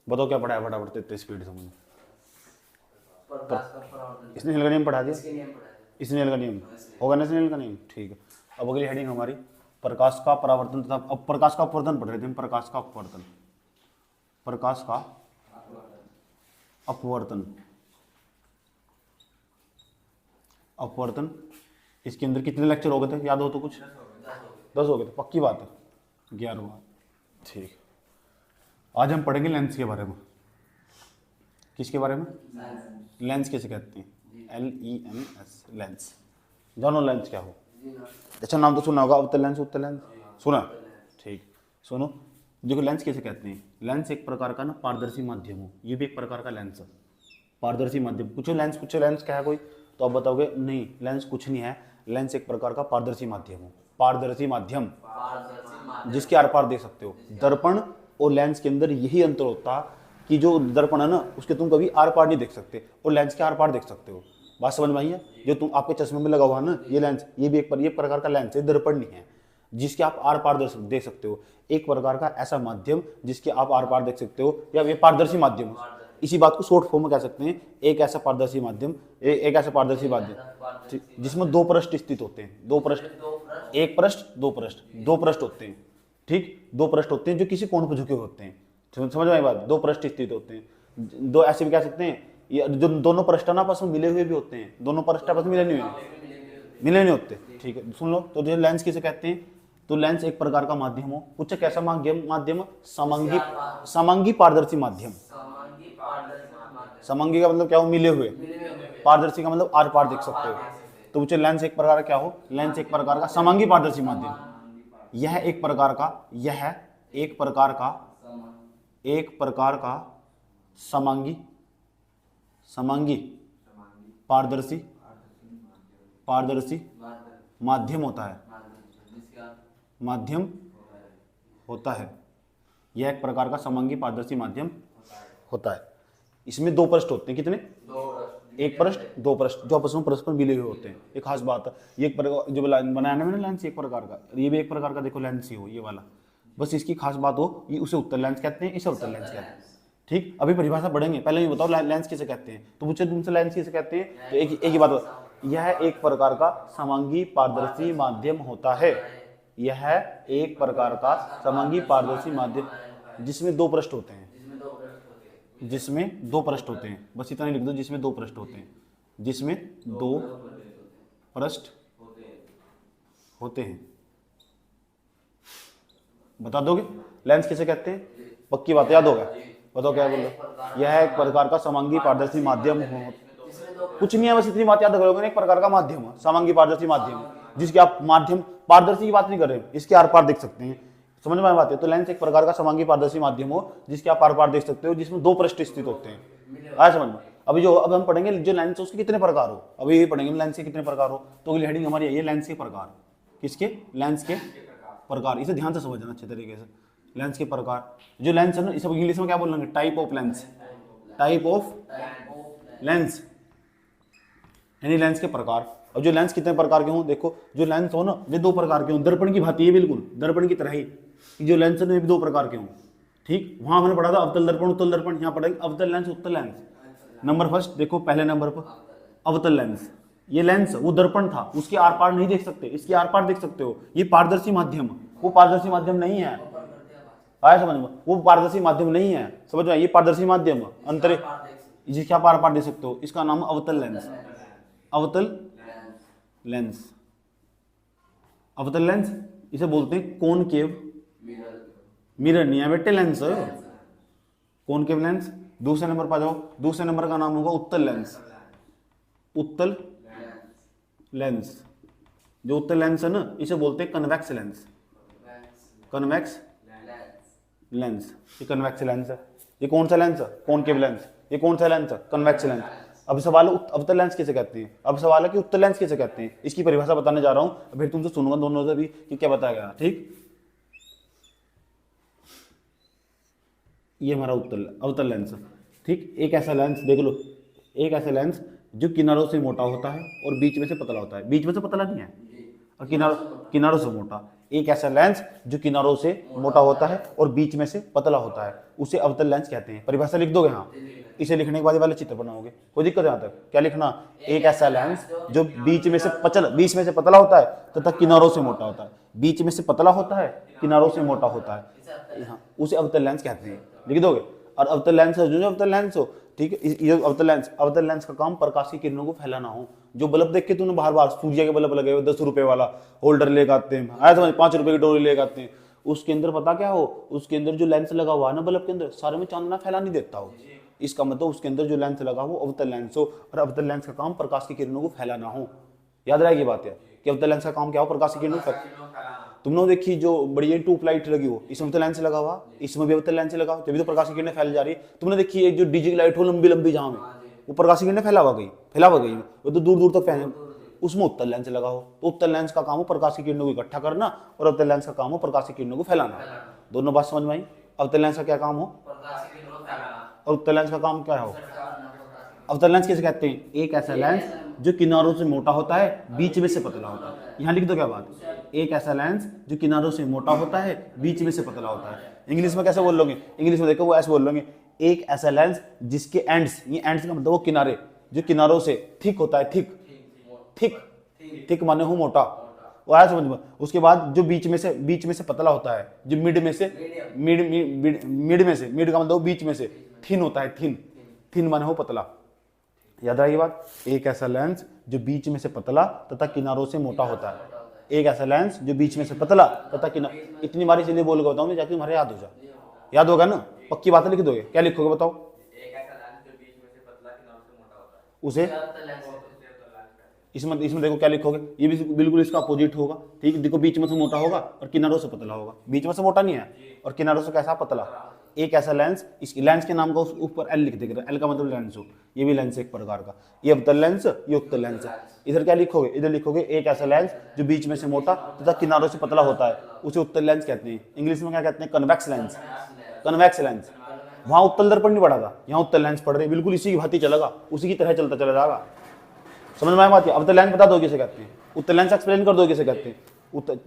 बताओ क्या पढ़ा है फटाफट, इतनी स्पीड से मुझे। प्रकाश का परावर्तन। इसने का नियम पढ़ा दिया, इसके नियम पढ़ा है। इसने का नियम होगा ना, इसने का नियम, ठीक है। अब अगली हेडिंग हमारी प्रकाश का परावर्तन तथा, अब प्रकाश का अपवर्तन पढ़ रहे थे हम, प्रकाश का अपवर्तन, प्रकाश का अपवर्तन, अपवर्तन। इसके अंदर कितने लेक्चर हो गए थे, याद हो तो कुछ? 10 हो गए थे, पक्की बात है, 11वां, ठीक। आज हम पढ़ेंगे लेंस के बारे में। किसके बारे में? लेंस किसे कहते हैं? LENS, lens. जानो लेंस क्या हो? अच्छा नाम तो सुना होगा, अवतल लेंस, उत्तल लेंस सुना, ठीक। सुनो, देखो लेंस किसे कहते हैं। लेंस एक प्रकार का ना पारदर्शी माध्यम हो, ये भी एक प्रकार का लेंस है, पारदर्शी माध्यम। पूछो लेंस, पूछो लेंस क्या है कोई, तो आप बताओगे नहीं लेंस कुछ नहीं है, लेंस एक प्रकार का पारदर्शी माध्यम हो, पारदर्शी माध्यम जिसके आर पार देख सकते हो। दर्पण और लेंस के अंदर यही अंतर होता कि जो दर्पण है ना उसके तुम कभी आर पार नहीं देख सकते, और लेंस के आर पार देख सकते हो। बात समझ में आई है? जो तुम आपके चश्मे में लगा हुआ है ना ये लेंस, ये भी एक प्रकार का लेंस है, दर्पण नहीं है, जिसके आप आर पार देख सकते हो। एक प्रकार का ऐसा माध्यम जिसके आप आर पार देख सकते हो, या ये पारदर्शी माध्यम। इसी बात को शॉर्ट फॉर्म में कह सकते हैं, एक ऐसा पारदर्शी माध्यम, एक ऐसा पारदर्शी माध्यम जिसमें दो पृष्ठ स्थित होते हैं, दो पृष्ठ, एक पृष्ठ, दो पृष्ठ, दो पृष्ठ होते हैं, ठीक, दो पृष्ठ होते हैं जो किसी कोण पर झुके होते हैं। समझ में आई बात? दो पृष्ठ स्थित होते हैं, दो ऐसे भी कह सकते हैं, ये जो दोनों पृष्ठ ना आपस में मिले हुए भी होते हैं, दोनों पृष्ठ आपस में मिले नहीं होते, ठीक है। सुन लो, तो जो लेंस किसे कहते हैं, तो लेंस एक प्रकार का माध्यम हो, कुछ कैसा माध्यम? समांगी पारदर्शी माध्यम। समांगी का मतलब क्या हो? मिले हुए। पारदर्शी का मतलब आर पार देख सकते हो। तो मुझे लेंस एक प्रकार का क्या हो? लेंस एक प्रकार का समांगी पारदर्शी माध्यम। यह एक प्रकार का समांगी पारदर्शी माध्यम होता है। यह एक प्रकार का समांगी पारदर्शी माध्यम होता है। इसमें दो पृष्ठ होते हैं, कितने? एक पृष्ठ, दो पृष्ठ जो आपस में परस्पर मिले हुए होते हैं। एक खास बात है, ये एक प्रकार जो बनाने में लेंस एक प्रकार का, ये भी एक प्रकार का देखो लेंस ही हो ये वाला, बस इसकी खास बात हो, ये उसे उत्तल लेंस कहते हैं, इसे उत्तल लेंस कहते हैं, ठीक। अभी परिभाषा पढ़ेंगे, पहले ये बताओ लेंस किसे कहते हैं। तो मुझे तुमसे लेंस किसे कहते हैं, तो एक ही बात हो, यह एक प्रकार का समांगी पारदर्शी माध्यम होता है। यह एक प्रकार का समांगी पारदर्शी माध्यम जिसमें दो पृष्ठ होते हैं, जिसमें दो पृष्ठ होते हैं, बस इतना ही लिख दो, जिसमें दो पृष्ठ होते हैं, जिसमें दो पृष्ठ होते हैं। बता दोगे लेंस किसे कहते हैं? पक्की बात याद होगा, बताओ क्या बोलो? यह एक प्रकार का समांगी पारदर्शी माध्यम हो, कुछ नहीं है, बस इतनी बात याद करोगे, एक प्रकार का माध्यम है, समांगी पारदर्शी माध्यम, जिसके आप माध्यम पारदर्शी की बात नहीं कर रहे, इसके आर पार देख सकते हैं। समझ में बात है? तो लेंस एक प्रकार का समांगी पारदर्शी माध्यम हो जिसके आप आर पार देख सकते हो, जिसमें दो पृष्ठ स्थित होते हैं। आया समझ में? अब हम पढ़ेंगे जो लेंस है उसके कितने प्रकार हो, अभी ये पढ़ेंगे लेंस के कितने प्रकार हो। तो अगली हेडिंग हमारी है लेंस के प्रकार। किसके? लेंस के प्रकार। इसे ध्यान से समझना अच्छे तरीके से। लेंस के प्रकार, जो लेंस है ना, इसे इंग्लिश में क्या बोलेंगे? Type of lens, type of lens, यानी लेंस के प्रकार। अब जो लेंस कितने प्रकार के हों, देखो जो लेंस हो ना ये दो प्रकार के हों, दर्पण की भांति है, बिल्कुल दर्पण की तरह ही जो लेंस है ना ये भी दो प्रकार के हों, ठीक। वहां हमने पढ़ा था अवतल दर्पण उत्तल दर्पण, यहाँ पढ़ेंगे अवतल लेंस उत्तल लेंस। नंबर फर्स्ट देखो, पहले नंबर पर अवतल लेंस। ये लेंस वो दर्पण था, उसके आर पार नहीं देख सकते, इसके आर पार देख सकते हो। ये पारदर्शी माध्यम, वो पारदर्शी माध्यम नहीं है। आया समझ में? वो पारदर्शी माध्यम नहीं है, समझ में? ये पारदर्शी माध्यम अंतरे जिसके आप आर पार देख सकते हो, इसका नाम अवतल लेंस। अवतल लेंस, अवतल लेंस इसे बोलते हैं कॉनकेव मिरर, नहीं है बेटे लेंस, कॉनकेव लेंस। दूसरे नंबर पर जाओ, दूसरे नंबर का नाम होगा उत्तल लेंस। उत्तल लेंस, जो उत्तल लेंस है ना इसे बोलते हैं कन्वेक्स लेंस। कन्वेक्स लेंस, ये कन्वेक्स लेंस है। ये कौन सा लेंस है? Concave lens. ये कौन सा लेंस है? Convex lens. अब सवाल है अवतल लेंस किसे कहते हैं, अब सवाल है कि उत्तल लेंस किसे कहते हैं। इसकी परिभाषा बताने जा रहा हूं, फिर तुमसे सुनूंगा दोनों से भी कि क्या बताया गया, ठीक। ये हमारा अवतल लेंस, ठीक। एक ऐसा लेंस देख लो, एक ऐसा लेंस जो किनारों से मोटा होता है और बीच में से पतला होता है। बीच में से पतला नहीं है और किनारों से मोटा। एक ऐसा लेंस जो किनारों से मोटा होता है और बीच में से पतला होता है उसे अवतल लेंस कहते हैं। परिभाषा लिख दोगे? हाँ। इसे लिखने के बाद ये वाले चित्र बनाओगे, कोई दिक्कत है यहाँ तक? क्या लिखना? एक ऐसा लेंस जो बीच में से पतला होता है तथा किनारों से मोटा होता है। बीच में से पतला होता है, किनारों से मोटा होता है, हाँ, उसे अवतल लेंस कहते हैं। लिख दोगे? और अवतल लेंस जो अवतल लेंस हो, ठीक है, ये अवतल लेंस का काम प्रकाश की किरणों को फैलाना हो। जो बल्ब देख के तूने बार बार सूर्य के बल्ब लगे हुए 10 रुपए वाला होल्डर लेकर आते हैं, आया समझ, 5 रुपए की डोरी लेकर आते हैं, उसके अंदर पता क्या हो, उसके अंदर जो लेंस लगा हुआ है ना बल्ब के अंदर, सारे में चांदना फैला नहीं देता हो। इसका मतलब उसके अंदर जो लेंस लगा हो अवतल लेंस हो, और अवतल लेंस का काम प्रकाश की किरणों को फैलाना हो। याद रहेगी बात है कि अवतल लेंस का काम क्या हो? प्रकाश की किरणों को। तुमने देखी जो बढ़िया ट्यूबलाइट लगी हो, इसमें अवतल लेंस लगा हुआ, इसमें भी अवतल लेंस लगा हो, जब भी तो प्रकाश की किरणें फैल जा रही। तुमने देखी एक जो डीजी लाइट हो लंबी लंबी, जहां में वो प्रकाश की किरणें फैला गई, वो तो दूर दूर तक फैले, उसमें उत्तल लेंस लगा हो। तो उत्तल लेंस का काम हो प्रकाश की किरणों को इकट्ठा करना, और अवतल लेंस का काम हो प्रकाश की किरणों को फैलाना। दोनों बात समझ में आई? अवतल लेंस का क्या काम हो और उत्तल लेंस का काम क्या हो? अवतल लेंस किसे कहते हैं? एक ऐसा लेंस जो किनारों से मोटा होता है, बीच में से पतला होता है। यहाँ लिख दो क्या बात? एक ऐसा लेंस जो किनारों से मोटा होता है, बीच में से पतला होता है। इंग्लिश में कैसे बोल लोगे? इंग्लिश में देखो वो ऐसे बोल लोगे, एक ऐसा लेंस जिसके एंड्स, ये एंड्स का मतलब वो किनारे, जो किनारों से थिक होता है, थिक माने हो मोटा, वो आया समझ में। उसके बाद जो बीच में से पतला होता है, जो मिड में से मिड का मतलब बीच में से थिन होता है, थिन माने हो पतला। याद रही बात? एक ऐसा लेंस जो बीच में से पतला तथा किनारों से मोटा होता है। एक ऐसा लेंस जो बीच में से पतला तथा किनारों, इतनी बारी इसलिए बोल के बताऊं जाके तुम्हारे याद हो जाए। याद होगा ना? पक्की बात लिख दोगे? क्या लिखोगे बताओ? एक ऐसा लेंस जो बीच में से पतला किनारों से मोटा होता है, उसे इसमें देखो क्या लिखोगे? ये भी बिल्कुल इसका अपोजिट होगा, ठीक है। देखो बीच में से मोटा होगा और किनारों से पतला होगा। बीच में से मोटा नहीं है और किनारों से कैसा? पतला। एक ऐसा लेंस, इस लेंस के नाम को ऊपर एल लिख देगा, एल का मतलब लेंस हो। ये भी लेंस एक प्रकार का, ये अवतल लेंस, ये उत्तल लेंस है। इधर क्या लिखोगे? इधर लिखोगे एक ऐसा लेंस जो बीच में से मोटा तथा किनारों से पतला होता है, उसे उत्तल लेंस कहते हैं। इंग्लिश में क्या कहते हैं? Convex lens. Convex lens. वहां उत्तल दर्पण नहीं पड़ा था, यहाँ उत्तल लेंस पढ़ रहे, बिल्कुल इसी की भांति चलेगा, उसी की तरह चलता चला जाएगा। समझ में आया बात? अवतल लेंस बता दो किसे कहते हैं? उत्तल लेंस एक्सप्लेन कर दो किसे कहते हैं?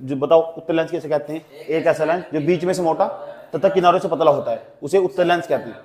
जो बताओ उत्तल लेंस किसे कहते हैं? एक ऐसा लेंस जो बीच में से मोटा तथा किनारों से पतला होता है, उसे उत्तल लेंस कहते हैं।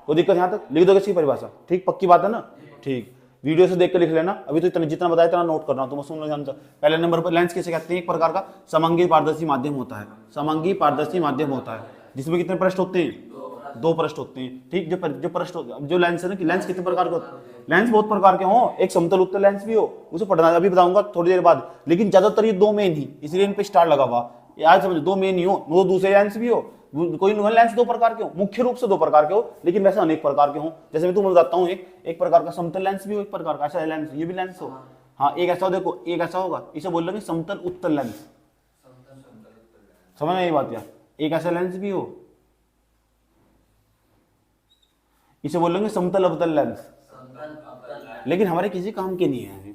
कोई दिक्कत यहाँ तक? लिख दो इसकी परिभाषा, ठीक? पक्की बात है ना? ठीक, वीडियो से देख कर लिख लेना। अभी तो इतना जितना बताया इतना नोट करना, तुम सुन लो। पहले नंबर पर लेंस किसे कहते हैं? एक प्रकार का समांगी पारदर्शी माध्यम होता है। समांगी पारदर्शी माध्यम होता है जिसमें कितने पृष्ठ होते हैं? 2 पृष्ठ होते हैं, ठीक। जो पृष्ठ जो लेंस है ना, कि लेंस कितने प्रकार के होते हैं? लेंस बहुत प्रकार के हो, एक समतल उत्तल लेंस भी हो, उसे पढ़ना अभी बताऊंगा थोड़ी देर बाद। लेकिन ज्यादातर ये 2 मेन ही, इसलिए इन पे स्टार लगा हुआ। याद समझो, 2 मेन ही हो, वो दूसरे लेंस भी हो। कोई लेंस 2 प्रकार के हो, मुख्य रूप से 2 प्रकार के हो, लेकिन वैसे अनेक प्रकार के हो। जैसे मैं तुम्हें बताता हूँ, एक प्रकार का समतल लेंस भी हो, एक प्रकार का ऐसा लेंस, ये भी लेंस हो। हाँ, एक ऐसा देखो, एक ऐसा होगा, इसे बोल रहे समतल उत्तल लेंस। समझ में यही बात? यार एक ऐसा लेंस भी हो, इसे बोलेंगे समतल अवतल लेंस। लेकिन हमारे किसी काम के नहीं है,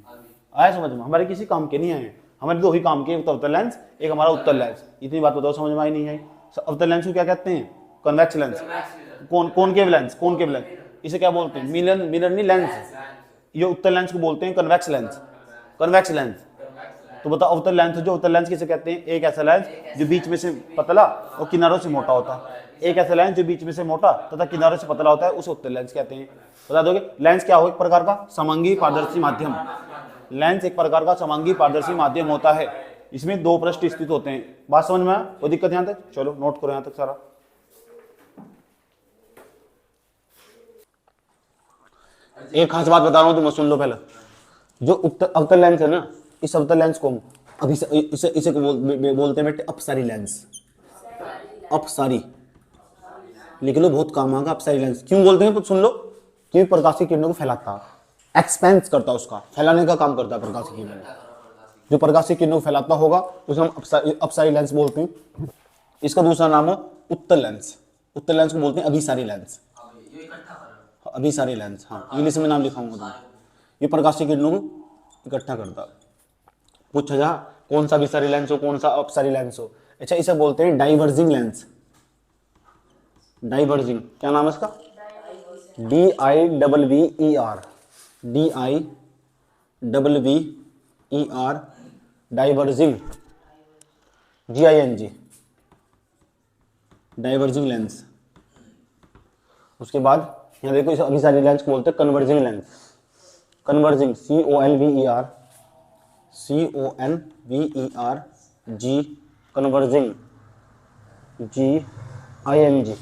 आया समझ में? हमारे किसी काम के नहीं है, हमारे 2 ही काम के, एक तो अवतल लेंस, एक हमारा उत्तल लेंस। इतनी बात बताओ, समझ में आई नहीं आई? अवतल लेंस को क्या कहते हैं? Convex lens. Concave lens, concave lens इसे क्या बोलते हैं? मिरर नहीं, लेंस। ये उत्तल लेंस को बोलते हैं कन्वेक्स लेंस। Convex lens. तो बताओ अवतल लेंस, जो अवतल लेंस किसे कहते हैं? एक ऐसा लेंस जो बीच में से पतला और किनारों से मोटा होता है। एक ऐसा लेंस जो बीच में से मोटा तथा किनारों से पतला होता है, उसे उत्तल लेंस कहते हैं। बता दोगे? लेंस क्या हो? एक प्रकार का समांगी पारदर्शी माध्यम। लेंस एक प्रकार का समांगी पारदर्शी माध्यम होता है, इसमें 2 पृष्ठ स्थित होते हैं। बात समझ में आया? कोई दिक्कत यहाँ तक? चलो नोट करो यहाँ तक सारा। एक खास बात बता रहा हूँ, तुम सुन लो पहले। जो अवतल लेंस है ना, इस अवतल लेंस को अभी इसे बोलते हैं बेटे अपसारी लेंस। अपसारी लिख लो, बहुत काम आएगा। अपसारी लेंस क्यों बोलते हैं? सुन लो। क्योंकि प्रकाश की किरणों को फैलाता है, एक्सपेंस करता है, उसका फैलाने का काम करता है प्रकाश की किरणों। जो प्रकाश की किरणों को फैलाता होगा उसे हम अपसारी लेंस बोलते हैं। इसका दूसरा नाम है उत्तल लेंस। उत्तल लेंस को बोलते हैं अभिसारी लेंस। अभिसारी लेंस, हाँ, इंग्लिश में नाम लिखाऊंगा तुम्हें। ये प्रकाश की किरणों को इकट्ठा करता है। पूछा जा कौन सा अभिसारी लेंस हो, कौन सा अपसारी लेंस हो? अच्छा, इसे बोलते हैं डाइवर्जिंग लेंस। डाइवर्जिंग, क्या नाम है इसका? DIVVER, DIVVER, diverging. GING, diverging lens. उसके बाद यहाँ देखो, इस अभी सारी लेंस को बोलते हैं converging lens. Converging, CONVER, G, converging, GING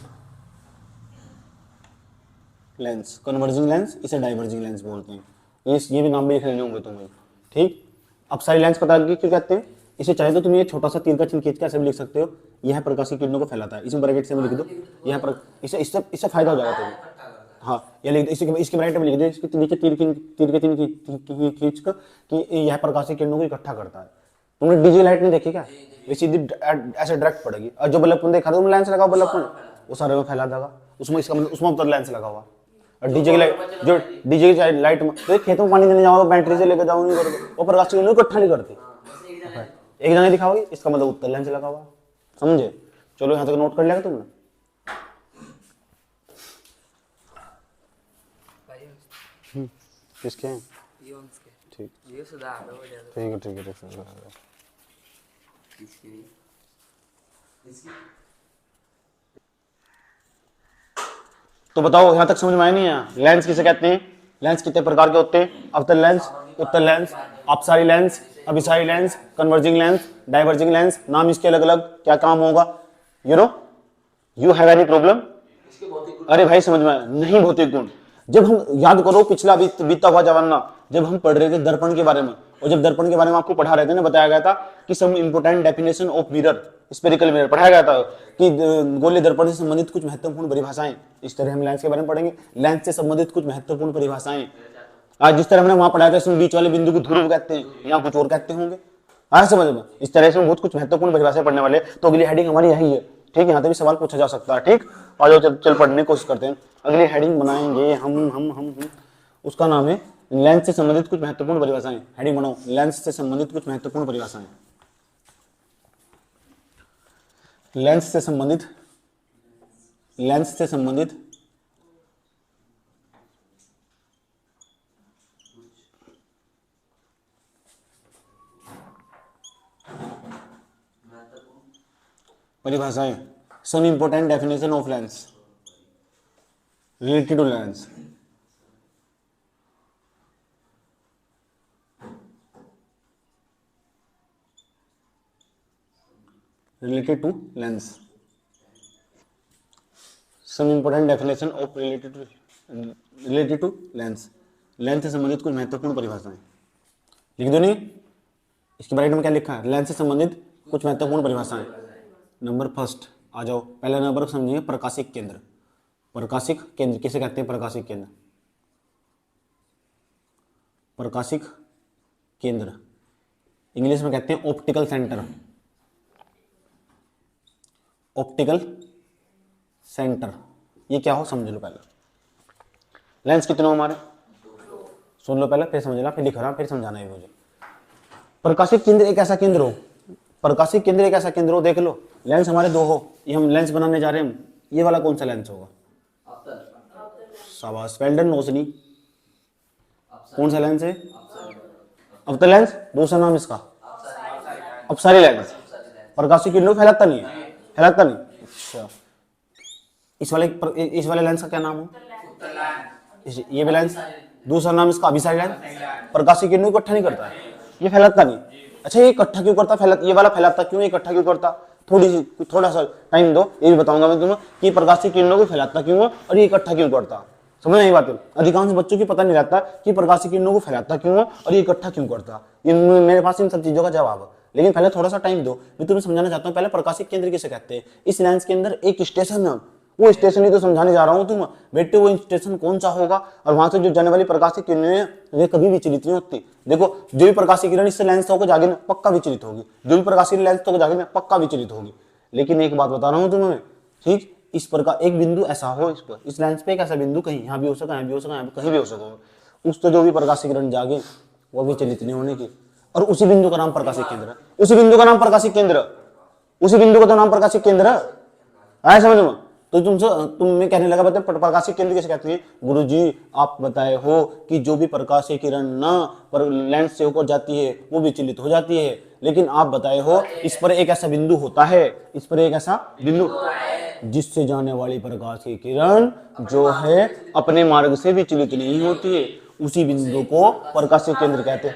lens, converging lens, इसे डाइवर्जिंग लेंस बोलते हैं। ये भी नाम भी लिख लेने होंगे तुम्हें, ठीक। अब सारी लेंस पता लगी क्यों कहते हैं इसे। चाहे तो तुम ये छोटा सा तीर का चिन्ह खींच के ऐसे भी लिख सकते हो, यह प्रकाशीय किरणों को फैलाता है, इसमें ब्रैकेट से भी लिख दो, यह पर इससे इससे इससे फायदा हो जाएगा तुम्हें। हाँ, ये लिख दो, इसके ब्रैकेट में लिख दो, इसके नीचे तीर के चिन्ह खींच कर कि यह प्रकाशीय किरणों को इकट्ठा करता है। तुमने डीजे लाइट नहीं देखी क्या, ये सीधी ऐसे डायरेक्ट पड़ेगी, और जो बल्ब देखा तुम लेंस लगाओ बल्ब वो सारे में फैला देगा, उसमें इसका मतलब उसमें तो लेंस लगा हुआ। और डीजे की लाइट, जो डीजे की लाइट में तो खेतों में पानी देने जाओ, बैटरी से लेकर जाओ, नहीं करते वो प्रकाश की किरणों को इकट्ठा नहीं करती, एक जगह दिखाओगे, इसका मतलब उत्तर लेंस लगा हुआ, समझे। चलो यहाँ तक नोट कर लिया तुमने। किसके हैं? ठीक, ठीक है। तो बताओ यहाँ तक समझ में आया नहीं है? लेंस किसे कहते हैं, लेंस कितने प्रकार के होते हैं? अवतल लेंस, उत्तल लेंस, अपसारी लेंस, अभिसारी lens, converging lens, diverging lens. नाम इसके अलग अलग, क्या काम होगा, यू हैव एनी प्रॉब्लम? अरे भाई समझ में नहीं, भौतिक गुण। जब हम याद करो पिछला बीता हुआ जमाना, जब हम पढ़ रहे थे दर्पण के बारे में, और जब दर्पण के बारे में आपको पढ़ा रहे थे ना, बताया गया था कि some important definition of mirror, spherical mirror पढ़ाया गया था कि गोले दर्पण से संबंधित कुछ महत्वपूर्ण परिभाषाएं। इस तरह हम लेंस के बारे में पढ़ेंगे, लेंस से संबंधित कुछ महत्वपूर्ण परिभाषाएं। आज जिस तरह हमने वहां पढ़ाया था, इसमें बीच वाले बिंदु को ध्रुव कहते हैं, यहाँ कुछ और कहते होंगे, आज समझ में। इस तरह से बहुत कुछ महत्वपूर्ण परिभाषाएं पढ़ने वाले। तो अगली हेडिंग हमारी यही है, ठीक है। यहाँ से भी सवाल पूछा जा सकता है, ठीक। और जो चल पढ़ने की कोशिश करते हैं, अगली हेडिंग बनाएंगे हम उसका नाम है लेंस से संबंधित कुछ महत्वपूर्ण परिभाषाएं। हेडिंग बनाओ, लेंस से संबंधित कुछ महत्वपूर्ण परिभाषाएं। लेंस से संबंधित परिभाषाएं। Some important definition of lens related to lens. Related to lens, some important definition of related to lens. Lens से संबंधित कुछ महत्वपूर्ण परिभाषाएं लिख दो। नहीं, इसके ब्रैकेट में क्या लिखा है, लेंस से संबंधित कुछ महत्वपूर्ण परिभाषाएं। नंबर फर्स्ट आ जाओ, पहला नंबर समझिए, प्रकाशिक केंद्र। प्रकाशिक केंद्र किसे कहते हैं? प्रकाशिक केंद्र, प्रकाशिक केंद्र इंग्लिश में कहते हैं ऑप्टिकल सेंटर। ऑप्टिकल सेंटर ये क्या हो समझ लो पहले। लेंस कितने हो हमारे, सुन लो पहले, फिर समझना, फिर लिख रहा फिर समझाना है मुझे। प्रकाशिक केंद्र एक ऐसा केंद्र हो, प्रकाशिक केंद्र एक ऐसा केंद्र हो, देख लो। लेंस हमारे दो हो, ये हम लेंस बनाने जा रहे हैं, ये वाला कौन सा लेंस होगा? शाबाश, वेल्डन रोशनी। कौन सा लेंस है? अवतल लेंस। दूसरा नाम इसका अपसारी लेंस। प्रकाशिक किरणों फैलाता नहीं है, फैलाता नहीं। अच्छा, इस वाले लेंस का क्या नाम हो? ये भी लेंस। दूसरा नाम इसका अभिसारी लेंस। प्रकाशिक किरणों को इकट्ठा नहीं करता है, ये फैलाता नहीं। अच्छा, ये इकट्ठा क्यों करता? फैलाता, ये वाला फैलाता क्यों, इकट्ठा क्यों करता? थोड़ा सा टाइम दो, ये भी बताऊंगा मैं तुम्हें कि प्रकाशिक किरणों को फैलाता क्यों है और ये इकट्ठा क्यों करता। समझ नहीं बात है? अधिकांश बच्चों की पता नहीं रहता कि प्रकाशिक किरणों को फैलाता क्यों है और ये इकट्ठा क्यों करता। ये मेरे पास इन सब चीजों का जवाब है, लेकिन पहले थोड़ा सा टाइम दो, मैं तुम्हें समझाना चाहता हूँ। पहले प्रकाशिक केंद्र किसे कहते हैं? इस लेंस के अंदर एक स्टेशन है, वो स्टेशन ही तो समझाने जा रहा हूँ तुम बेटे। वो स्टेशन कौन सा होगा? और वहां से जो जाने वाली प्रकाशिक किरणें वे कभी विचलित नहीं होती। देखो, जो भी प्रकाशिक किरण इससे लेंस होकर जागे ना, पक्का विचलित होगी। जो भी प्रकाशिक लेंस होकर जागे ना, पक्का विचलित होगी। लेकिन एक बात बता रहा हूँ तुम्हें, ठीक, इस प्रकार एक बिंदु ऐसा हो, इस पर, इस लेंस पे एक ऐसा बिंदु कहीं यहाँ भी हो सका, यहाँ भी हो सका, कहीं भी हो सका, उस तो जो भी प्रकाशिक किरण जागे वो विचलित नहीं होने की। और उसी बिंदु का नाम प्रकाशिक केंद्र है। उसी बिंदु का नाम प्रकाशिक केंद्र, उसी बिंदु का तो नाम प्रकाशिक केंद्र है। समझ में? तो तुम्हें कहने लगा बता प्रकाशिक केंद्र किसे कहते हैं? गुरुजी आप बताए हो कि जो भी प्रकाशीय किरण ना पर लेंस से होकर जाती है वो विचलित हो जाती है, लेकिन आप बताए हो इस पर एक ऐसा बिंदु होता है, इस पर एक ऐसा बिंदु जिससे जाने वाली प्रकाश की किरण जो है अपने मार्ग से विचलित नहीं होती है, उसी बिंदु को प्रकाशीय केंद्र कहते हैं।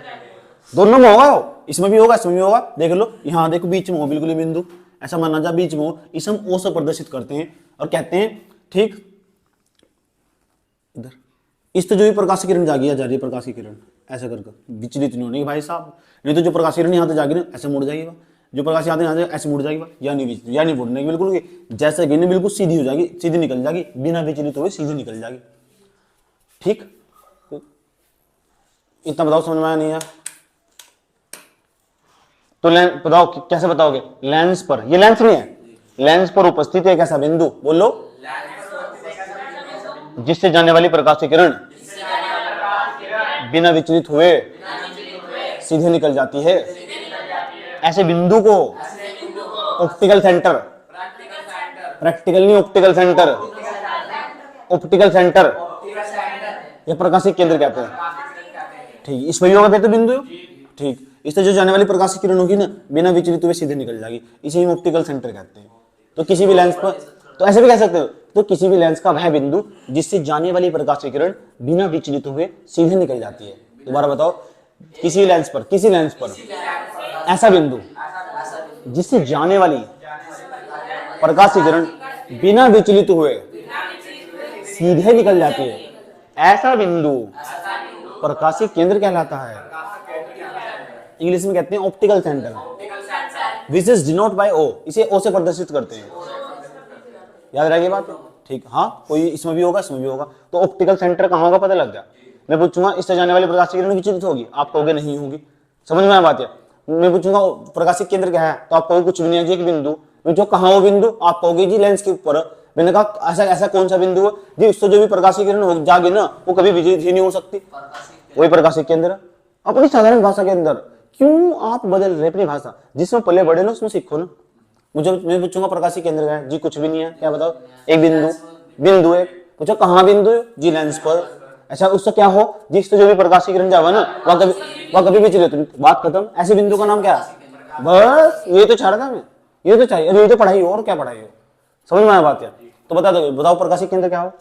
दोनों में होगा, इसमें भी होगा इसमें भी होगा। देख लो यहाँ देखो बीच में हो बिल्कुल ही बिंदु, ऐसा माना जा बीच में हो, इसे हम ओ से प्रदर्शित करते हैं और कहते हैं ठीक इधर इस तो जो भी प्रकाश की किरण जागी जा रही है, प्रकाश की किरण ऐसा करके विचलित नहीं होने भाई साहब, नहीं तो जो प्रकाश की किरण यहाँ तो जागी ना ऐसे मुड़ जाएगी, जो प्रकाश यहाँ से ऐसे मुड़ जाएगी या नहीं मुड़ने की बिल्कुल, जैसे गिरने बिल्कुल सीधी हो जाएगी, सीधी निकल जाएगी, बिना विचलित हुए सीधी निकल जाएगी। ठीक, इतना बताओ समझ में आया नहीं है तो बताओ कैसे बताओगे? लेंस पर, ये लेंस नहीं है, लेंस पर उपस्थित एक ऐसा बिंदु, बोलो, जिससे जाने वाली प्रकाश की किरण बिना विचलित हुए सीधे निकल जाती है, ऐसे बिंदु को ऑप्टिकल सेंटर, प्रैक्टिकल नहीं ऑप्टिकल सेंटर, ऑप्टिकल सेंटर या प्रकाशिक केंद्र कहते हैं। ठीक, इसमें भी होगा बेहतर बिंदु। ठीक, इससे जो जाने वाली प्रकाश की किरण होगी ना बिना विचलित हुए सीधे निकल जाएगी, इसे हम ऑप्टिकल सेंटर कहते हैं। तो किसी भी लेंस पर, तो ऐसे भी कह सकते हो, तो किसी भी लेंस का वह बिंदु जिससे जाने वाली प्रकाश की किरण बिना विचलित हुए सीधे निकल जाती है। दोबारा बताओ, किसी लेंस पर, किसी लेंस पर ऐसा बिंदु जिससे जाने वाली प्रकाश की किरण बिना विचलित हुए सीधे निकल जाती है, ऐसा बिंदु प्रकाशिक केंद्र कहलाता है। इंग्लिश में कहते हैं optical centre, which is denote by O, इसे ओ से प्रदर्शित करते हैं। याद रहेगी बात? ठीक, हाँ, कोई इसमें भी होगा इसमें भी होगा। तो ऑप्टिकल सेंटर कहाँ होगा पता लग गया। मैं पूछूंगा इससे जाने वाली प्रकाश की किरण विचलित होगी, आप कहोगे नहीं होगी, समझ में आया बात है। मैं पूछूंगा प्रकाशिक केंद्र क्या है, तो आप कहोगे कुछ भी नहीं है जी, एक बिंदु। मैं जो कहाँ हो बिंदु, आप कहोगे जी लेंस के ऊपर। मैंने कहा ऐसा ऐसा कौन सा बिंदु है जी, उससे जो भी प्रकाश की किरण हो जाएगी ना वो कभी विचलित ही नहीं हो सकती, वही प्रकाशिक केंद्र। अपनी साधारण भाषा के अंदर क्यों आप बदल रहे अपनी भाषा, जिसमें पले बड़े ना उसमें सीखो ना। मुझे मैं पूछूंगा प्रकाशिक केंद्र क्या है जी, कुछ भी नहीं है, क्या बताओ, एक बिंदु, बिंदु एक। पूछो कहाँ बिंदु है जी, लेंस पर। अच्छा, उससे क्या हो जिससे जो भी प्रकाश की किरण जावा ना वह कभी विचलित, बात खत्म। ऐसे बिंदु का नाम क्या है? बस ये तो चाह रहा था मैं, ये तो चाहिए, ये तो पढ़ाई हो, और क्या पढ़ाई हो, समझ में आया बात है। तो बता दो, बताओ प्रकाशिक केंद्र क्या हो?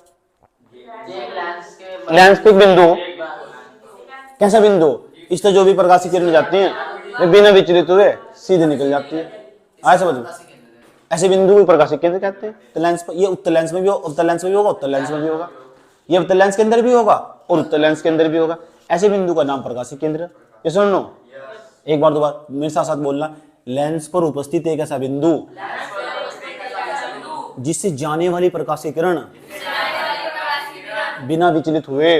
लेंस पे बिंदु, कैसा बिंदु, इससे जो भी प्रकाश की किरण जाती है वे बिना विचलित हुए सीधे निकल जाती है। आया समझ में? ऐसे बिंदु को प्रकाशिक केंद्र कहते हैं। तो लेंस पर, ये उत्तर लेंस में भी होगा, उत्तर लेंस में भी होगा, उत्तर लेंस में भी होगा, ये उत्तर लेंस के अंदर भी होगा और उत्तर लेंस के अंदर भी होगा। ऐसे बिंदु का नाम प्रकाशिक केंद्र। ये सुन लो, एक बार दोबारा मेरे साथ साथ बोलना, लेंस पर उपस्थित एक ऐसा बिंदु जिससे जाने वाली प्रकाश की किरण बिना विचलित हुए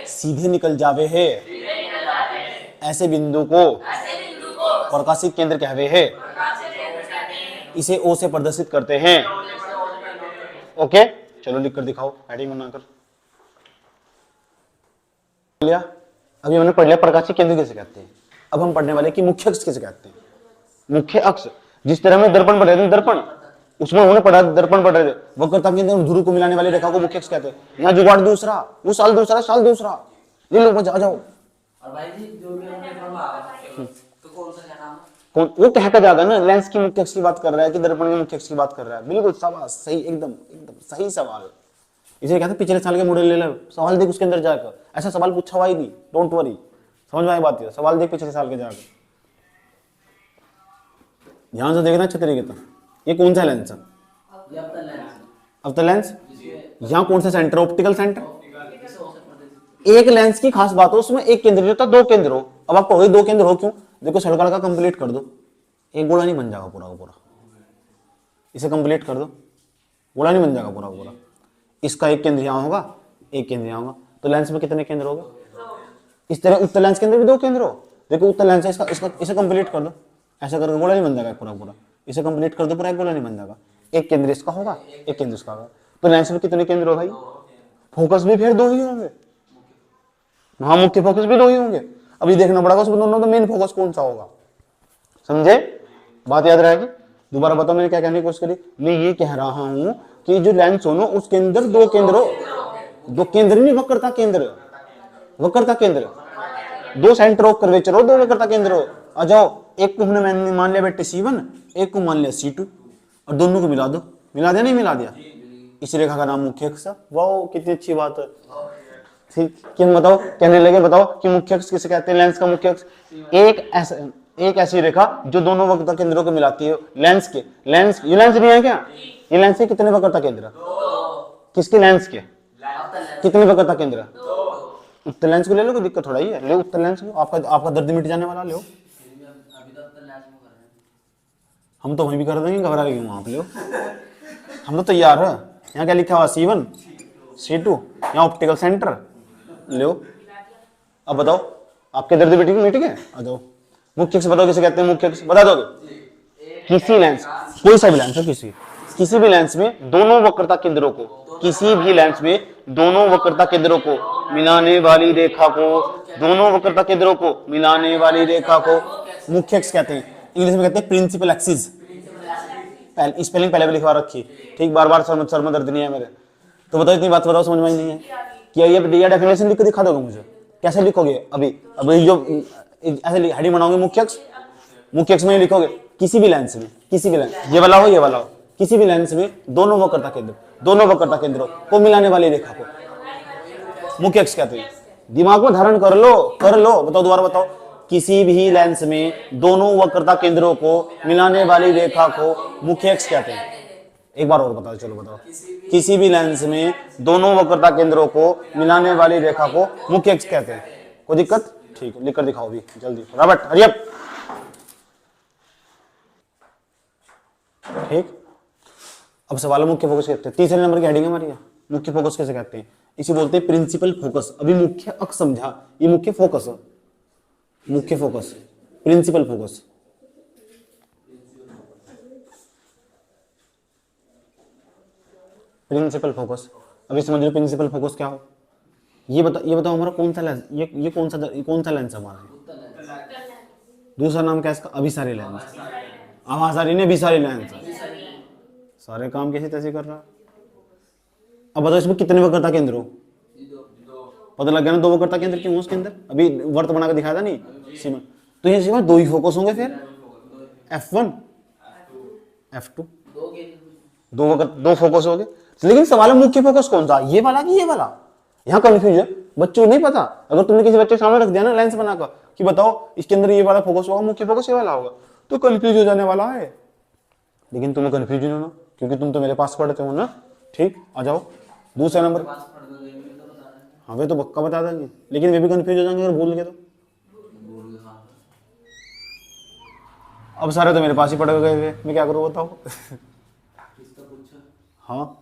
सीधे निकल जावे है, ऐसे बिंदु को प्रकाशिक केंद्र कहवे है, इसे ओ से प्रदर्शित करते हैं। ओके, चलो लिख कर दिखाओ, हेडिंग बनाकर लिया। अभी हमने पढ़ लिया प्रकाशिक केंद्र किसे कहते हैं। अब हम पढ़ने वाले कि मुख्य अक्ष किसे कहते हैं। मुख्य अक्ष, जिस तरह में दर्पण पढ़ रहे थे, दर्पण उसमें उन्होंने पढ़ा, दर्पण पढ़ रहे थे, वक्रता के अंदर ध्रुव को मिलाने वाली रेखा को मुख्य अक्ष कहते हैं। यहाँ जुगाड़ दूसरा, वो साल दूसरा, साल दूसरा, ये लोग मजा आ जाओ। और भाई जी जो भी हमने पढ़ा तो कौन सा क्या नाम है? कौन वो कहता जाएगा ना, लेंस की मुख्य अक्ष की बात कर रहा है कि दर्पण की मुख्य अक्ष की बात कर रहा है। बिल्कुल शाबाश, सही, एकदम एकदम सही सवाल। इसे कहते हैं पिछले साल के मॉडल ले लो, सवाल देख उसके अंदर जाकर, ऐसा सवाल पूछा हुआ ही नहीं, डोंट वरी, समझ में आई बात है। सवाल देख पिछले साल के जाकर, ध्यान से देखना अच्छे तरीके से। ये कौन सा लेंस है? अब तो लेंस यहाँ कौन सा सेंटर, ऑप्टिकल सेंटर। एक लेंस की खास बात हो, उसमें एक केंद्र नहीं होता, दो केंद्र हो। अब आप कहोगे दो केंद्र हो क्यों? देखो सर्कल का कंप्लीट कर दो, एक गोला नहीं बन जाएगा पूरा का पूरा। इसे कंप्लीट कर दो, गोला नहीं बन जाएगा पूरा का पूरा। इसका एक केंद्र यहाँ होगा, एक केंद्र यहाँ होगा, तो लेंस में कितने केंद्र हो गए? इस तरह उत्तर लेंस के अंदर भी दो केंद्र हो। देखो उत्तर लेंस है, इसका इसे कंप्लीट कर दो, ऐसा करके गोला नहीं बन जाएगा पूरा पूरा। इसे कंप्लीट कर दो, पूरा एक गोला नहीं बन जाएगा। एक केंद्र इसका होगा, एक केंद्र इसका होगा। तो लेंस में कितने केंद्र हो भाई? फोकस भी फिर दो ही होंगे, वहां मुख्य फोकस भी दो ही होंगे। अभी देखना पड़ेगा उसमें दोनों में मेन फोकस कौन सा होगा, समझे? बात याद रहेगी। दोबारा बताओ मैंने क्या कहने की कोशिश करी। मैं ये कह रहा हूं कि जो लेंस हो ना उसके अंदर दो केंद्र हो, दो केंद्र नहीं, वक्रता केंद्र, वक्रता केंद्र, दो सेंटर ऑफ कर्वेचर हो, दो वक्रता केंद्र हो। आ जाओ, एक को हमने मान लिया बेटे C1, एक को मान लिया C2 और दोनों को मिला दो। मिला दिया नहीं मिला दिया? इस रेखा का नाम मुख्य अक्ष है। वाह कितनी अच्छी बात है। ठीक, क्यों बताओ, कहने लगे बताओ कि मुख्य अक्ष किसे कहते हैं? लेंस का मुख्य अक्ष एक ऐसी रेखा जो दोनों वक्रता केंद्रों को मिलाती है। लेंस के लेंस, ये लेंस नहीं है क्या? ये लेंस के कितने वक्रता केंद्र? किसके लेंस के कितने वक्रता केंद्र? उत्तर लेंस को ले लो, कोई दिक्कत थोड़ा ही है। ले उत्तर लेंस को, आपका दर्द मिट जाने वाला। लो हम तो वहीं भी कर देंगे, घबरा रही हूँ आप। लो हम तो तैयार है। यहाँ क्या लिखा हुआ? C1 C2, यहाँ ऑप्टिकल सेंटर। लो अब बताओ, आपके दर्द मिट गए? आ जाओ। मुख्य अक्ष बताओ किसे कहते हैं? मुख्य अक्ष बता दोगे? किसी लेंस, कोई सा भी लेंस हो, किसी भी लेंस में दोनों वक्रता केंद्रों को, किसी भी लेंस में दोनों वक्रता केंद्रों को मिलाने वाली रेखा को, दोनों वक्रता केंद्रों को मिलाने वाली रेखा को मुख्य अक्ष कहते हैं। इंग्लिश में कहते हैं प्रिंसिपल एक्सिस। स्पेलिंग पहले भी लिखवा रखी, ठीक, बार बार सर में दर्द नहीं है मेरे। तो बताओ, इतनी बात बताओ, समझ में नहीं है क्या? ये डेफिनेशन लिख के दिखा दोगे मुझे? कैसे लिखोगे? अभी जो ऐसे हेडिंग बनाओगे, मुख्य अक्ष में लिखोगे किसी भी लेंस में, ये वाला हो, ये वाला हो, किसी भी लेंस में दोनों वक्रता केंद्रों को मिलाने वाली रेखा को मुख्य अक्ष कहते हैं। दिमाग में धारण कर लो। बताओ, दोबारा बताओ। किसी भी लेंस में दोनों वक्रता केंद्रों को मिलाने वाली रेखा को मुख्य अक्ष कहते हैं। एक बार और बताओ, चलो बताओ। किसी भी लेंस में दोनों वक्रता केंद्रों को मिलाने वाली रेखा को मुख्य अक्ष कहते हैं। कोई दिक्कत? ठीक है, लिखकर दिखाओ भी जल्दी, रॉबर्ट हरी अप। ठीक, अब सवाल मुख्य फोकस कहते हैं। तीसरे नंबर की हेडिंग हमारी है, मुख्य फोकस कैसे कहते हैं? इसे बोलते हैं प्रिंसिपल फोकस। अभी मुख्य अक्ष समझा, ये मुख्य फोकस है। मुख्य focus, principal focus. Principal focus, अभी समझ लो प्रिंसिपल फोकस क्या हो। ये बताओ हमारा कौन सा लेंस, ये कौन सा लेंस हमारा? दूसरा नाम क्या है इसका? अभिसारी लेंस। अभिसारी ने अभिसारी लेंस। सारे काम कैसे तैसे कर रहा। अब बताओ इसमें कितने वक्रता केंद्र हो? पता लग गया ना, दो वक्रता केंद्र क्यों उसके अंदर? अभी वर्त बना के दिखाया था नहीं सीमा, तो ये सीमा दो ही फोकस होंगे फिर, F1 F2, दो फोकस हो गए। लेकिन सवाल है मुख्य फोकस कौन सा, ये वाला कि ये वाला? यहाँ कंफ्यूज है, बच्चों को नहीं पता। अगर तुमने किसी बच्चे के सामने रख दिया ना लेंस बनाकर कि बताओ इसके अंदर ये वाला फोकस होगा, मुख्य फोकस ये वाला होगा, तो कंफ्यूज हो जाने वाला है। लेकिन तुम्हें कंफ्यूज नहीं होना क्योंकि तुम तो मेरे पास पढ़ते हो ना। ठीक, आ जाओ दूसरा नंबर। हाँ वे तो पक्का बता देंगे, लेकिन वे भी कंफ्यूज हो जाएंगे अगर भूल गए तो। अब सारे तो मेरे पास ही पड़ गए हुए, मैं क्या करूँ बताओ। हाँ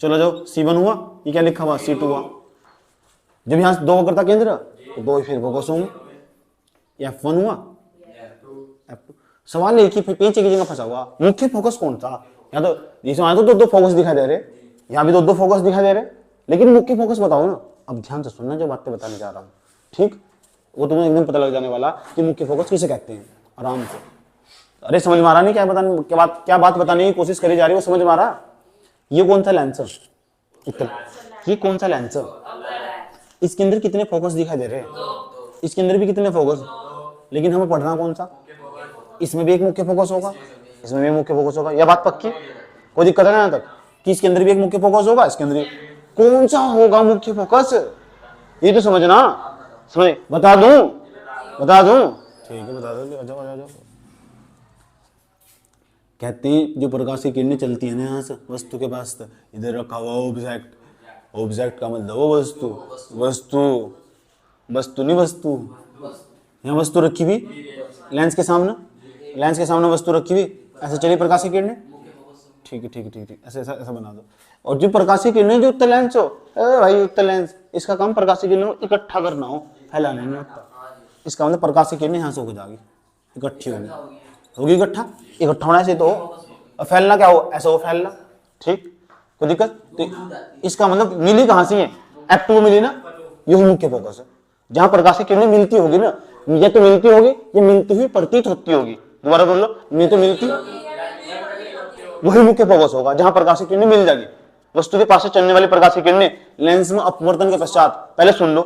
चलो जाओ, C1 हुआ, ये क्या लिखा हुआ C2 हुआ। जब यहाँ दो वक्रता केंद्र तो दो ही फिर फोकस होंगे। F1 हुआ F2। सवाल एक ही पेंच की जगह फंसा हुआ, मुख्य फोकस कौन था? यहाँ तो इसमें तो दो फोकस दिखाई दे रहे, यहाँ भी दो फोकस दिखाई दे रहे, लेकिन मुख्य फोकस बताओ ना। अब ध्यान से सुनना जो बातें बताने जा रहा हूँ, ठीक, वो तुम्हें एकदम पता लग जाने वाला कि मुख्य फोकस किसे कहते हैं। आराम से, अरे समझ में आ रहा नहीं क्या बात बताने की कोशिश करी जा रही है, वो समझ में आ रहा। ये कौन सा लेंस है? ये कौन सा लेंस है? इसके अंदर कितने फोकस दिखाई दे रहे हैं? इसके अंदर भी कितने फोकस, लेकिन हमें पढ़ना कौन सा? इसमें भी एक मुख्य फोकस होगा, इसमें भी एक मुख्य फोकस होगा। यह बात पक्की, कोई दिक्कत है ना यहाँ तक कि इसके अंदर भी एक मुख्य फोकस होगा, इसके अंदर कौन सा होगा मुख्य फोकस, ये तो समझना। समझ, बता दूं? ठीक है बता दो, आ जाओ। कहते हैं जो प्रकाश की किरणें चलती है ना यहाँ से वस्तु के पास, इधर रखा हुआ ऑब्जेक्ट का मतलब वो वस्तु नहीं वस्तु। यहाँ वस्तु रखी हुई लेंस के सामने वस्तु रखी हुई, ऐसे चली प्रकाश की किरणें। ठीक है, ऐसा बना दो। और जो प्रकाश की किरणें जो उत्तर लेंस हो, भाई उत्तर लेंस, इसका काम प्रकाश की किरणें इकट्ठा करना हो, फैलाना नहीं होता। इसका मतलब प्रकाश की किरणें यहाँ से हो जाएगी, इकट्ठी होगी इकट्ठा होना से तो और फैलना क्या हो, ऐसा हो फैलना। ठीक, कोई दिक्कत? तो इसका मतलब मिली कहाँ से है? F2 मिली ना, ये मुख्य फोकस है। जहां प्रकाश की किरणें मिलती होगी ना, ये तो मिलती होगी, ये मिलती हुई प्रतीत होती होगी। दोबारा बोल लो, ये तो मिलती, वही मुख्य फोकस होगा जहां प्रकाश की किरणें मिल जाएगी। वस्तु के पास से चलने वाली प्रकाश की किरणें लेंस में अपवर्तन के पश्चात, पहले सुन लो,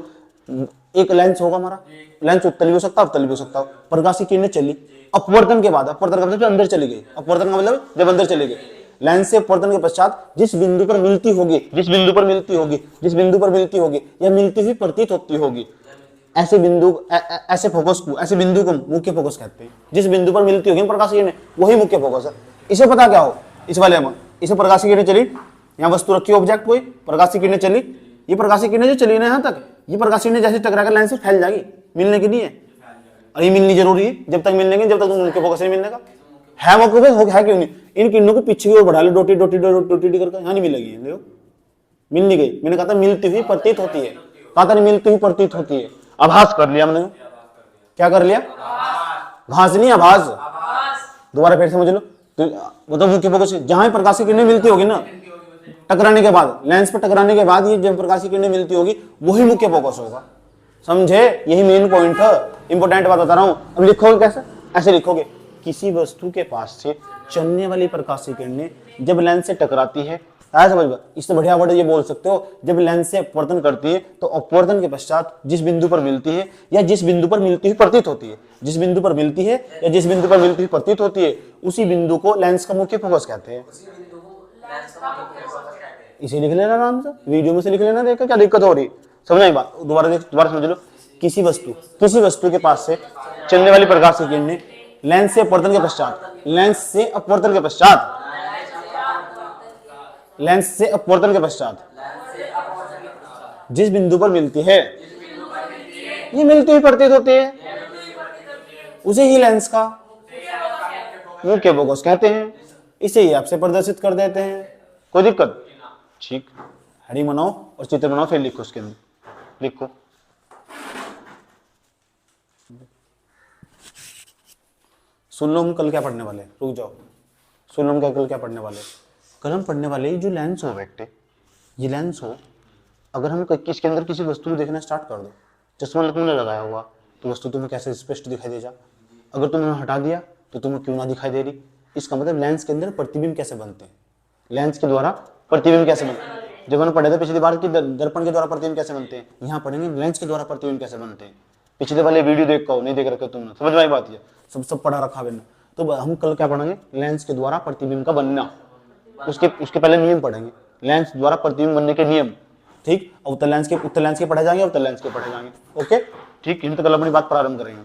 एक लेंस होगा हमारा, लेंस उत्तल भी हो सकता है अवतल भी हो सकता है। प्रकाश की किरणें चली, अपवर्तन के बाद, अपवर्तन का मतलब अंदर चली गई, अपवर्तन का मतलब जब अंदर चली गई, लेंस से अपवर्तन के पश्चात जिस बिंदु पर मिलती होगी, जिस बिंदु पर मिलती होगी, जिस बिंदु पर मिलती होगी या मिलती हुई प्रतीत होती होगी, ऐसे बिंदु ऐसे फोकस को, ऐसे बिंदु को मुख्य फोकस कहते हैं। जिस बिंदु पर मिलती होगी प्रकाश की किरणें वही मुख्य फोकस है। इसे पता क्या हो, इस वाले में इसे प्रकाश की किरणें चली, यहाँ वस्तु रखी ऑब्जेक्ट कोई, प्रकाश की किरणें चली, ये प्रकाश की किरणें जो चली ना यहाँ तक, ये प्रकाश की किरणें जैसे टकरा कर लेंस से फैल जाएगी, मिलने की नहीं है। और ये मिलनी जरूरी है, जब तक मिलने की, जब तक मुख्य फोकस नहीं मिलने का है मौके पे है क्यों नहीं। इन किरणों को पीछे की ओर बढ़ा ले, डोटी डोटी डोटी करके, यहाँ नहीं मिलेगी, देखो मिल नहीं गई। मैंने कहा था मिलती हुई प्रतीत होती है, कहा था मिलती हुई प्रतीत होती है। आभास कर लिया हमने, क्या कर लिया, घास नहीं आभास। दोबारा फिर समझ लो, तो मतलब मुख्य फोकस जहां प्रकाश की किरणें मिलती होगी ना, टकराने के बाद, लेंस पर टकराने के बाद ये जब प्रकाश की किरणें मिलती होगी वही मुख्य फोकस होगा। समझे, यही मेन पॉइंट है, इंपॉर्टेंट बात बता रहा हूं। अब लिखोगे कैसे, ऐसे लिखोगे, किसी वस्तु के पास से चलने वाली प्रकाश की किरणें जब लेंस से टकराती है, आया समझ में, इससे बढ़िया वर्ड ये बोल सकते हो, जब लेंस से अपवर्तन करती है तो अपवर्तन के पश्चात जिस बिंदु पर मिलती है या जिस बिंदु पर मिलती हुई प्रतीत होती है, जिस बिंदु पर मिलती है या जिस बिंदु पर मिलती हुई प्रतीत होती है, उसी बिंदु को लेंस का मुख्य फोकस कहते हैं। इसे लिख लेना आराम से, वीडियो में से लिख लेना, देखकर क्या दिक्कत हो रही, समझ बात, दोबारा समझ लो। किसी वस्तु के पास से चलने वाली प्रकाश की किरणें लेंस से अपवर्तन के पश्चात, लेंस से अपवर्तन के पश्चात, लेंस से अपवर्तन के पश्चात जिस बिंदु पर मिलती है, ये मिलती हुई प्रतीत होती है, उसे ही लेंस का मुख्य फोकस कहते हैं। इसे ही आपसे प्रदर्शित कर देते हैं, कोई दिक्कत, ठीक। हरी बनाओ और चित्र बनाओ, फिर लिखो उसके अंदर, लिखो। सुन लो हम कल क्या पढ़ने वाले, रुक जाओ, सुन लो हम कल क्या पढ़ने वाले। कल हम पढ़ने वाले जो लेंस हो बेटे, ये लेंस हो, अगर हम इसके अंदर किसी वस्तु को देखना स्टार्ट कर दो, चश्मा तुमने लगाया हुआ तो वस्तु तुम्हें कैसे स्पष्ट दिखाई दे जा, अगर तुमने हटा दिया तो तुम्हें क्यों ना दिखाई दे रही। इसका मतलब लेंस के अंदर प्रतिबिंब कैसे बनते हैं, लेंस के द्वारा प्रतिबिंब कैसे बनते हैं। जब हमने पढ़े थे पिछली बार की दर्पण के द्वारा प्रतिबिंब कैसे बनते हैं, यहाँ पढ़ेंगे लेंस के द्वारा प्रतिबिंब कैसे बनते हैं। पिछले वाले वीडियो देख पाओ, नहीं देख रखे तुमने, समझ में आई बात, ये सब पढ़ा रखा मैंने। तो हम कल क्या पढ़ेंगे, लेंस के द्वारा प्रतिबिंब का बनना, उसके पहले नियम पढ़ेंगे, लेंस द्वारा प्रतिबिंब बनने के नियम, ठीक। उत्तर लेंस के पढ़े जाएंगे, उत्तर लेंस के पढ़े जाएंगे, ओके ठीक। इन तो कल अपनी बात प्रारंभ करेंगे।